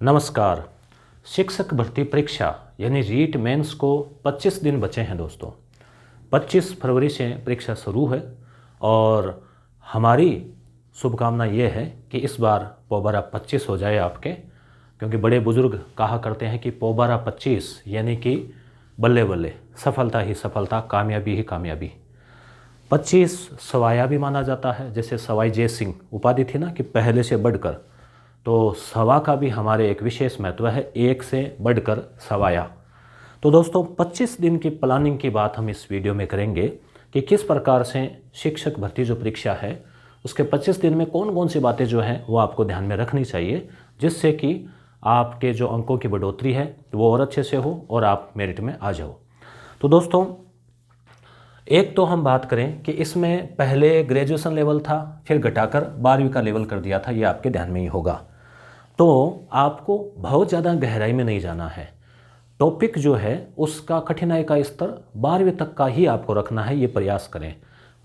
नमस्कार। शिक्षक भर्ती परीक्षा यानी रीट मेंस को 25 दिन बचे हैं दोस्तों। 25 फरवरी से परीक्षा शुरू है और हमारी शुभकामना ये है कि इस बार पोबारा 25 हो जाए आपके, क्योंकि बड़े बुजुर्ग कहा करते हैं कि पोबारा 25 यानी कि बल्ले बल्ले, सफलता ही सफलता, कामयाबी ही कामयाबी। 25 सवाया भी माना जाता है, जैसे सवाई जय सिंह उपाधि थी ना कि पहले से बढ़कर, तो सवा का भी हमारे एक विशेष महत्व है, एक से बढ़कर सवाया। तो दोस्तों 25 दिन की प्लानिंग की बात हम इस वीडियो में करेंगे कि किस प्रकार से शिक्षक भर्ती जो परीक्षा है उसके 25 दिन में कौन कौन सी बातें जो हैं वो आपको ध्यान में रखनी चाहिए, जिससे कि आपके जो अंकों की बढ़ोतरी है वो और अच्छे से हो और आप मेरिट में आ जाओ। तो दोस्तों एक तो हम बात करें कि इसमें पहले ग्रेजुएशन लेवल था, फिर घटाकर 12वीं का लेवल कर दिया था, ये आपके ध्यान में ही होगा। तो आपको बहुत ज़्यादा गहराई में नहीं जाना है। टॉपिक जो है उसका कठिनाई का स्तर 12वीं तक का ही आपको रखना है, ये प्रयास करें।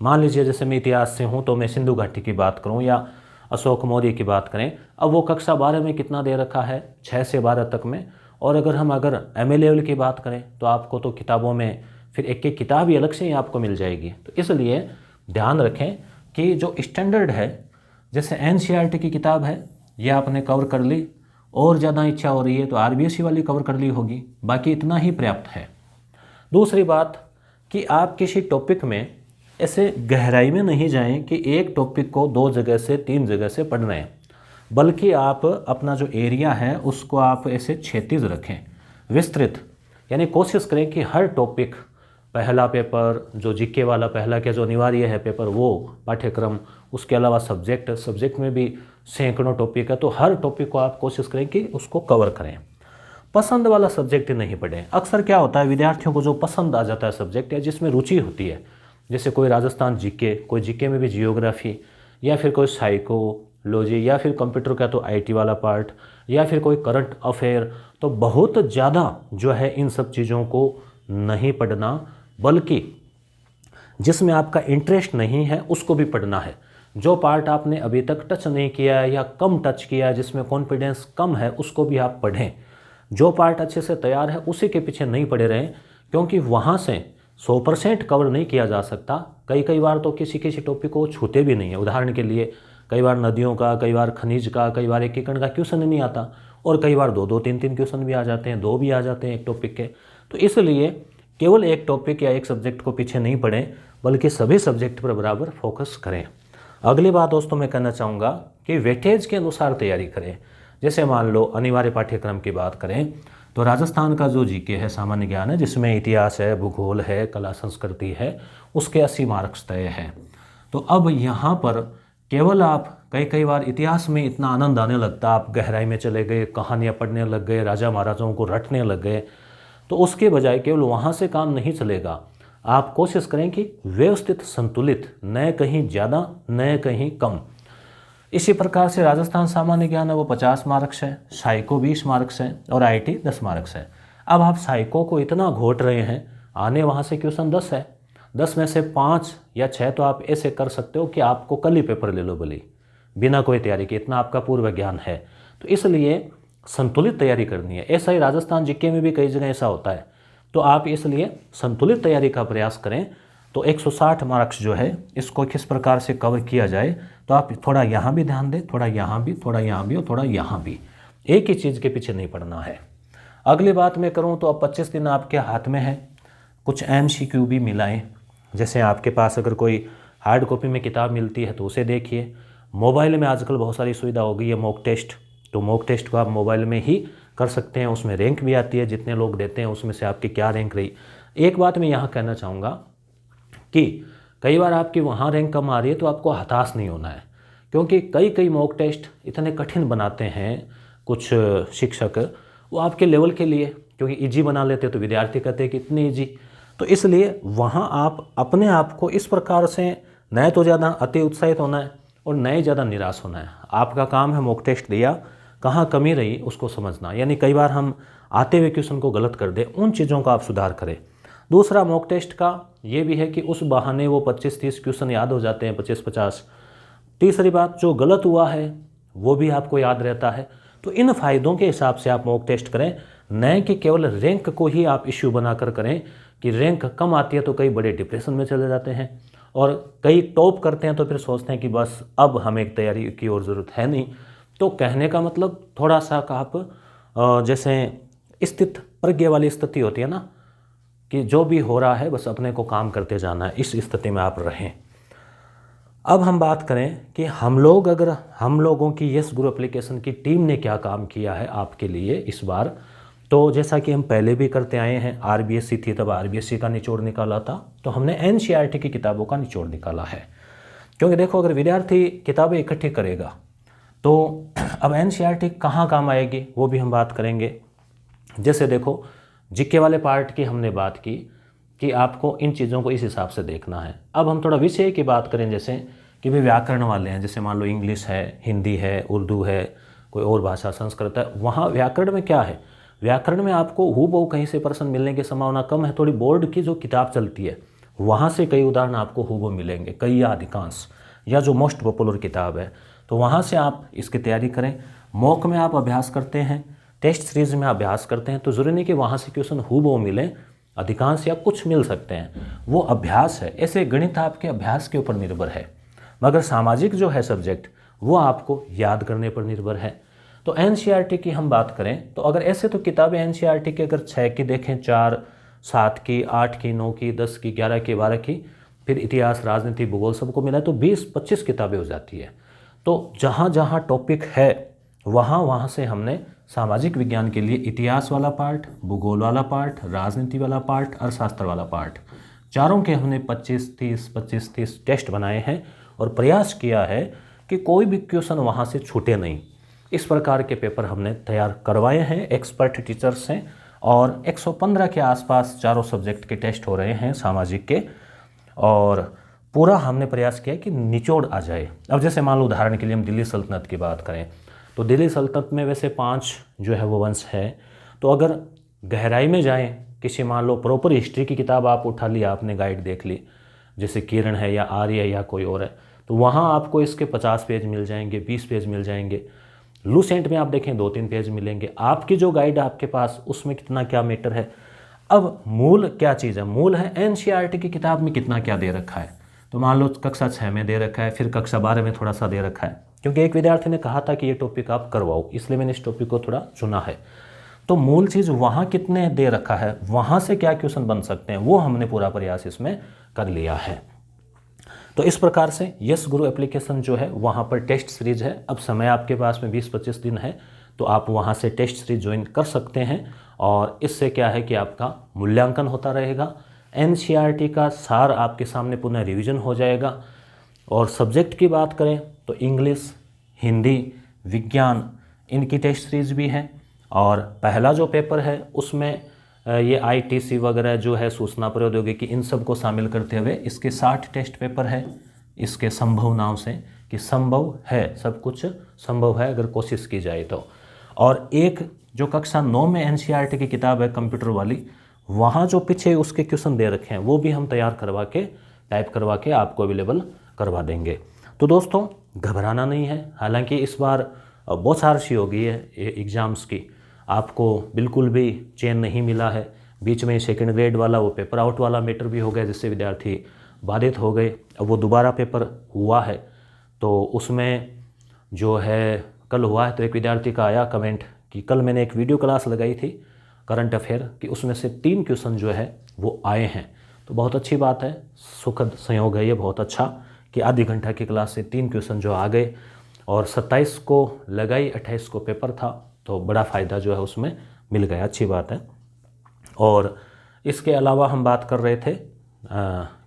मान लीजिए जैसे मैं इतिहास से हूँ तो मैं सिंधु घाटी की बात करूँ या अशोक मौर्य की बात करें, अब वो कक्षा 12 में कितना दे रखा है, 6 से 12 तक में। और अगर हम MA लेवल की बात करें तो आपको तो किताबों में फिर एक एक किताब ही अलग से ही आपको मिल जाएगी। तो इसलिए ध्यान रखें कि जो स्टैंडर्ड है, जैसे NCERT की किताब है ये आपने कवर कर ली, और ज़्यादा इच्छा हो रही है तो RBSE वाली कवर कर ली होगी, बाकी इतना ही पर्याप्त है। दूसरी बात कि आप किसी टॉपिक में ऐसे गहराई में नहीं जाएं कि एक टॉपिक को 2 जगह से 3 जगह से पढ़ रहे हैं, बल्कि आप अपना जो एरिया है उसको आप ऐसे क्षैतिज रखें, विस्तृत। यानी कोशिश करें कि हर टॉपिक, पहला पेपर जो जीके वाला पहला के जो अनिवार्य है पेपर वो पाठ्यक्रम, उसके अलावा सब्जेक्ट में भी सैकड़ों टॉपिक है, तो हर टॉपिक को आप कोशिश करें कि उसको कवर करें। पसंद वाला सब्जेक्ट नहीं पढ़ें। अक्सर क्या होता है, विद्यार्थियों को जो पसंद आ जाता है सब्जेक्ट या जिसमें रुचि होती है, जैसे कोई राजस्थान जीके, कोई जीके में भी जियोग्राफी, या फिर कोई साइकोलॉजी, या फिर कंप्यूटर का तो IT वाला पार्ट, या फिर कोई करंट अफेयर, तो बहुत ज़्यादा जो है इन सब चीज़ों को नहीं पढ़ना, बल्कि जिसमें आपका इंटरेस्ट नहीं है उसको भी पढ़ना है। जो पार्ट आपने अभी तक टच नहीं किया है या कम टच किया है, जिसमें कॉन्फिडेंस कम है, उसको भी आप पढ़ें। जो पार्ट अच्छे से तैयार है उसी के पीछे नहीं पड़े रहें, क्योंकि वहाँ से 100% कवर नहीं किया जा सकता। कई बार तो किसी टॉपिक को छूते भी नहीं है। उदाहरण के लिए कई बार नदियों का, कई बार खनिज का, कई बार एकीकरण का क्वेश्चन नहीं आता, और कई बार 2-2, 3-3 क्वेश्चन भी आ जाते हैं, 2 भी आ जाते हैं एक टॉपिक के। तो इसलिए केवल एक टॉपिक या एक सब्जेक्ट को पीछे नहीं पढ़ें, बल्कि सभी सब्जेक्ट पर बराबर फोकस करें। अगली बात दोस्तों मैं कहना चाहूँगा कि वेटेज के अनुसार तैयारी करें। जैसे मान लो अनिवार्य पाठ्यक्रम की बात करें तो राजस्थान का जो जीके है, सामान्य ज्ञान है, जिसमें इतिहास है, भूगोल है, कला संस्कृति है, उसके 80 मार्क्स तय हैं। तो अब यहाँ पर केवल आप कई बार इतिहास में इतना आनंद आने लगता, आप गहराई में चले गए, कहानियाँ पढ़ने लग गए, राजा महाराजाओं को रटने लग गए, तो उसके बजाय केवल वहाँ से काम नहीं चलेगा। आप कोशिश करें कि व्यवस्थित, संतुलित, न कहीं ज़्यादा न कहीं कम। इसी प्रकार से राजस्थान सामान्य ज्ञान है वो 50 मार्क्स है, साइको 20 मार्क्स है और IT 10 मार्क्स है। अब आप साइको को इतना घोट रहे हैं, आने वहाँ से क्वेश्चन 10 है, 10 में से 5 या 6 तो आप ऐसे कर सकते हो कि आपको कल ही पेपर ले लो भले, बिना कोई तैयारी के, इतना आपका पूर्व ज्ञान है। तो इसलिए संतुलित तैयारी करनी है। ऐसा ही राजस्थान जीके में भी कई जगह ऐसा होता है, तो आप इसलिए संतुलित तैयारी का प्रयास करें। तो 160 मार्क्स जो है इसको किस प्रकार से कवर किया जाए, तो आप थोड़ा यहाँ भी ध्यान दें, थोड़ा यहाँ भी, थोड़ा यहाँ भी और थोड़ा यहाँ भी, एक ही चीज़ के पीछे नहीं पड़ना है। अगली बात मैं करूँ तो अब 25 दिन आपके हाथ में है, कुछ MCQ भी मिलाएं। जैसे आपके पास अगर कोई हार्ड कॉपी में किताब मिलती है तो उसे देखिए। मोबाइल में आजकल बहुत सारी सुविधा हो गई है, मॉक टेस्ट, तो मॉक टेस्ट को आप मोबाइल में ही कर सकते हैं। उसमें रैंक भी आती है, जितने लोग देते हैं उसमें से आपकी क्या रैंक रही। एक बात मैं यहाँ कहना चाहूँगा कि कई बार आपकी वहाँ रैंक कम आ रही है तो आपको हताश नहीं होना है, क्योंकि कई मॉक टेस्ट इतने कठिन बनाते हैं कुछ शिक्षक, वो आपके लेवल के लिए, क्योंकि ईजी बना लेते तो विद्यार्थी कहते हैं कि इतनी ईजी। तो इसलिए वहाँ आप अपने आप को इस प्रकार से न तो ज़्यादा अति उत्साहित होना है और न ही ज़्यादा निराश होना है। आपका काम है मॉक टेस्ट दिया, कहाँ कमी रही उसको समझना। यानी कई बार हम आते हुए क्वेश्चन को गलत कर दें, उन चीज़ों का आप सुधार करें। दूसरा मॉक टेस्ट का ये भी है कि उस बहाने वो 25-30 क्वेश्चन याद हो जाते हैं, 25-50। तीसरी बात, जो गलत हुआ है वो भी आपको याद रहता है। तो तो इन फ़ायदों के हिसाब से आप मॉक टेस्ट करें, न कि केवल रैंक को ही आप इश्यू बनाकर करें कि रैंक कम आती है तो कई बड़े डिप्रेशन में चले जाते हैं, और कई टॉप करते हैं तो फिर सोचते हैं कि बस अब हमें तैयारी की और ज़रूरत है नहीं। तो कहने का मतलब थोड़ा सा आप जैसे स्थित प्रज्ञा वाली स्थिति होती है ना, कि जो भी हो रहा है बस अपने को काम करते जाना है, इस स्थिति में आप रहें। अब हम बात करें कि हम लोगों की यस गुरु एप्लीकेशन की टीम ने क्या काम किया है आपके लिए इस बार। तो जैसा कि हम पहले भी करते आए हैं, आरबीएससी थी तब आरबीएससी का निचोड़ निकाला था, तो हमने एनसीईआरटी की किताबों का निचोड़ निकाला है। क्योंकि देखो, अगर विद्यार्थी किताबें इकट्ठी करेगा तो अब एनसीईआरटी कहाँ काम आएगी वो भी हम बात करेंगे। जैसे देखो, जीके वाले पार्ट की हमने बात की कि आपको इन चीज़ों को इस हिसाब से देखना है। अब हम थोड़ा विषय की बात करें, जैसे कि भाई व्याकरण वाले हैं, जैसे मान लो इंग्लिश है, हिंदी है, उर्दू है, कोई और भाषा संस्कृत है, वहाँ व्याकरण में क्या है, व्याकरण में आपको हूबहू कहीं से प्रश्न मिलने की संभावना कम है। थोड़ी बोर्ड की जो किताब चलती है वहाँ से कई उदाहरण आपको हूबहू मिलेंगे, कई या अधिकांश, या जो मोस्ट पॉपुलर किताब है, तो वहाँ से आप इसकी तैयारी करें। मॉक में आप अभ्यास करते हैं, टेस्ट सीरीज में अभ्यास करते हैं, तो ज़रूरी नहीं कि वहाँ से क्वेश्चन हूबहू मिले, अधिकांश या कुछ मिल सकते हैं, वो अभ्यास है। ऐसे गणित आपके अभ्यास के ऊपर निर्भर है, मगर सामाजिक जो है सब्जेक्ट वो आपको याद करने पर निर्भर है। तो एनसीईआरटी की हम बात करें तो अगर ऐसे तो किताबें एनसीईआरटी की अगर 6 की देखें, 4, 7 की, 8 की, 9 की, 10 की, 11 की, 12 की, फिर इतिहास, राजनीति, भूगोल सबको मिला तो 20-25 किताबें हो जाती है। तो जहाँ जहाँ टॉपिक है वहाँ वहाँ से हमने सामाजिक विज्ञान के लिए इतिहास वाला पार्ट, भूगोल वाला पार्ट, राजनीति वाला पार्ट, अर्थशास्त्र वाला पार्ट, चारों के हमने 25-30 टेस्ट बनाए हैं और प्रयास किया है कि कोई भी क्वेश्चन वहाँ से छूटे नहीं। इस प्रकार के पेपर हमने तैयार करवाए हैं एक्सपर्ट टीचर्स से, और 115 के आसपास चारों सब्जेक्ट के टेस्ट हो रहे हैं सामाजिक के, और पूरा हमने प्रयास किया कि निचोड़ आ जाए। अब जैसे मान लो उदाहरण के लिए हम दिल्ली सल्तनत की बात करें तो दिल्ली सल्तनत में वैसे 5 जो है वो वंश है, तो अगर गहराई में जाएं, किसी मान लो प्रॉपर हिस्ट्री की किताब आप उठा ली, आपने गाइड देख ली, जैसे किरण है या आर्य है या कोई और है, तो वहाँ आपको इसके 50 पेज मिल जाएंगे, 20 पेज मिल जाएंगे। लूसेंट में आप देखें 2-3 पेज मिलेंगे। आपकी जो गाइड आपके पास उसमें कितना क्या मैटर है। अब मूल क्या चीज़ है, मूल है एनसीईआरटी की किताब में कितना क्या दे रखा है। तो मान लो कक्षा 6 में दे रखा है, फिर कक्षा 12 में थोड़ा सा दे रखा है, क्योंकि एक विद्यार्थी ने कहा था कि ये टॉपिक आप करवाओ, इसलिए मैंने इस टॉपिक को थोड़ा चुना है। तो मूल चीज़ वहाँ कितने दे रखा है, वहाँ से क्या क्वेश्चन बन सकते हैं, वो हमने पूरा प्रयास इसमें कर लिया है। तो इस प्रकार से यस गुरु एप्लीकेशन जो है वहाँ पर टेस्ट सीरीज है। अब समय आपके पास में 20-25 दिन है, तो आप वहाँ से टेस्ट सीरीज ज्वाइन कर सकते हैं, और इससे क्या है कि आपका मूल्यांकन होता रहेगा, एनसीईआरटी का सार आपके सामने पुनः रिवीजन हो जाएगा। और सब्जेक्ट की बात करें तो इंग्लिश, हिंदी, विज्ञान, इनकी टेस्ट सीरीज भी है, और पहला जो पेपर है उसमें ये आईटीसी वगैरह जो है, सूचना प्रौद्योगिकी, इन सब को शामिल करते हुए इसके 60 टेस्ट पेपर है, इसके संभव नाम से, कि संभव है, सब कुछ संभव है अगर कोशिश की जाए तो। और एक जो कक्षा 9 में एनसीईआरटी की किताब है कंप्यूटर वाली, वहाँ जो पीछे उसके क्वेश्चन दे रखे हैं वो भी हम तैयार करवा के, टाइप करवा के आपको अवेलेबल करवा देंगे। तो दोस्तों घबराना नहीं है। हालांकि इस बार बौछार सी हो गई है एग्ज़ाम्स की, आपको बिल्कुल भी चैन नहीं मिला है। बीच में सेकंड ग्रेड वाला वो पेपर आउट वाला मैटर भी हो गया, जिससे विद्यार्थी बाधित हो गए। अब वो दोबारा पेपर हुआ है, तो उसमें जो है कल हुआ है, तो एक विद्यार्थी का आया कमेंट कि कल मैंने एक वीडियो क्लास लगाई थी करंट अफेयर की, उसमें से 3 क्वेश्चन जो है वो आए हैं। तो बहुत अच्छी बात है, सुखद संयोग है ये, बहुत अच्छा कि आधी घंटा की क्लास से 3 क्वेश्चन जो आ गए, और 27 को लगाई, 28 को पेपर था, तो बड़ा फ़ायदा जो है उसमें मिल गया, अच्छी बात है। और इसके अलावा हम बात कर रहे थे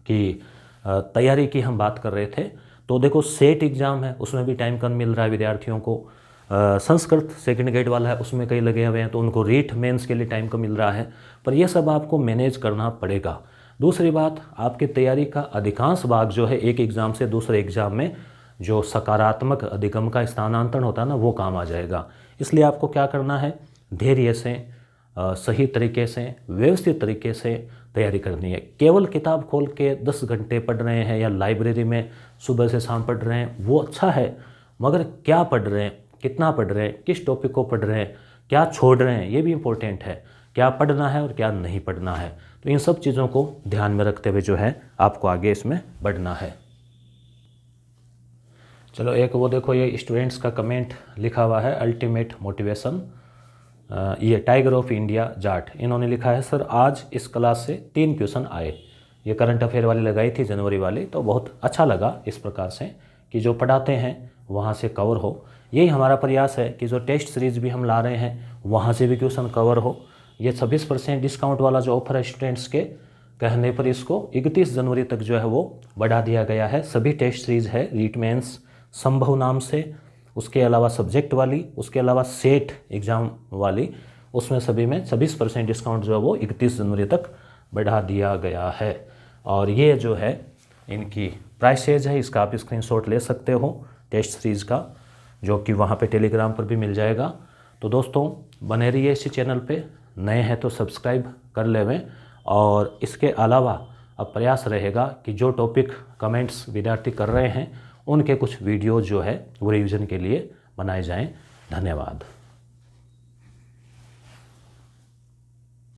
कि तैयारी की हम बात कर रहे थे, तो देखो सेट एग्ज़ाम है, उसमें भी टाइम कम मिल रहा है विद्यार्थियों को। संस्कृत सेकंड ग्रेड वाला है, उसमें कई लगे हुए हैं, तो उनको रीट मेंस के लिए टाइम कम मिल रहा है, पर यह सब आपको मैनेज करना पड़ेगा। दूसरी बात, आपकी तैयारी का अधिकांश भाग जो है एक एग्ज़ाम से दूसरे एग्ज़ाम में जो सकारात्मक अधिगम का स्थानांतरण होता है ना, वो काम आ जाएगा। इसलिए आपको क्या करना है, धैर्य से, सही तरीके से, व्यवस्थित तरीके से तैयारी करनी है। केवल किताब खोल के 10 घंटे पढ़ रहे हैं या लाइब्रेरी में सुबह से शाम पढ़ रहे हैं, वो अच्छा है, मगर क्या पढ़ रहे हैं, कितना पढ़ रहे हैं, किस टॉपिक को पढ़ रहे हैं, क्या छोड़ रहे हैं, ये भी इम्पोर्टेंट है। क्या पढ़ना है और क्या नहीं पढ़ना है, तो इन सब चीज़ों को ध्यान में रखते हुए जो है आपको आगे इसमें बढ़ना है। चलो एक वो देखो, ये स्टूडेंट्स का कमेंट लिखा हुआ है, अल्टीमेट मोटिवेशन, ये टाइगर ऑफ इंडिया जाट, इन्होंने लिखा है सर आज इस क्लास से 3 क्वेश्चन आए। ये करंट अफेयर वाली लगाई थी जनवरी वाली, तो बहुत अच्छा लगा इस प्रकार से कि जो पढ़ाते हैं वहाँ से कवर हो। यही हमारा प्रयास है कि जो टेस्ट सीरीज भी हम ला रहे हैं वहाँ से भी क्वेश्चन कवर हो। ये 26% डिस्काउंट वाला जो ऑफर है स्टूडेंट्स के कहने पर, इसको 31 जनवरी तक जो है वो बढ़ा दिया गया है। सभी टेस्ट सीरीज है, रीट मेंस संभव नाम से, उसके अलावा सब्जेक्ट वाली, उसके अलावा सेट एग्ज़ाम वाली, उसमें सभी में 26% डिस्काउंट जो है वो 31 जनवरी तक बढ़ा दिया गया है। और ये जो है इनकी प्राइसेज है, इसका आप स्क्रीनशॉट ले सकते हो टेस्ट सीरीज़ का, जो कि वहाँ पे टेलीग्राम पर भी मिल जाएगा। तो दोस्तों बने रहिए इसी चैनल पे, नए हैं तो सब्सक्राइब कर लेवें। और इसके अलावा अब प्रयास रहेगा कि जो टॉपिक कमेंट्स विद्यार्थी कर रहे हैं उनके कुछ वीडियो जो है वो रिवीजन के लिए बनाए जाएं। धन्यवाद।